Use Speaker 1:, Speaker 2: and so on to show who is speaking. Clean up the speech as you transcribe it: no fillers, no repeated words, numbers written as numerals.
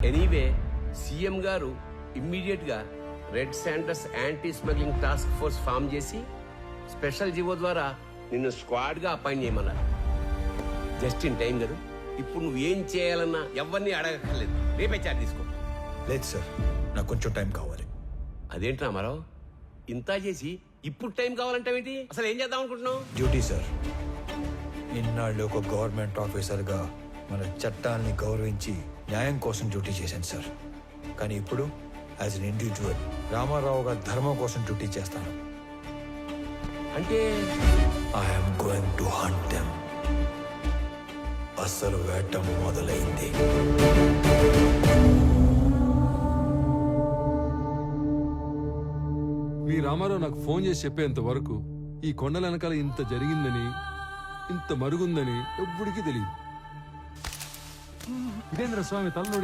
Speaker 1: Anyway CM గారు immediate గా red sanders anti smuggling task force form చేసి special GO ద్వారా నిన్ను స్క్వాడ్ గా అపాయింట్ చేయమన్నారు. జస్ట్ ఇన్ టైం గారు. ఇప్పుడు నువ్వు ఏం చేయాలన్నా ఎవరిని అడగక్కర్లేదు. రేపే చార్జ్ తీసుకో.
Speaker 2: లేదు సార్, నాకు కొంచెం టైం కావాలి.
Speaker 1: అదేంటి రామారావు, ఇంత చేసి ఇప్పుడు టైం కావాలంటావేంటి? అసలు ఏం చేద్దాం అనుకుంటున్నావు?
Speaker 2: Duty sir. ఇన్నాళ్ళు ఒక గవర్నమెంట్ ఆఫీసర్గా మన చట్టాలని గౌరవించి న్యాయం కోసం డ్యూటీ చేశాను సార్. కానీ ఇప్పుడు యాజ్ అన్ ఇండివిజువల్ రామారావు గారి ధర్మం కోసం డ్యూటీ చేస్తాను.
Speaker 1: అంటే
Speaker 2: I'm going to hunt them. అసలు వేట మొదలైంది.
Speaker 3: మీ రామారావు నాకు ఫోన్ చేసి చెప్పేంత వరకు ఈ కొండల వెనకాల ఇంత జరిగిందని, ఇంత మరుగుందని ఎవ్వడికి తెలియదు. ఇదేంద్ర స్వామి తలనోడి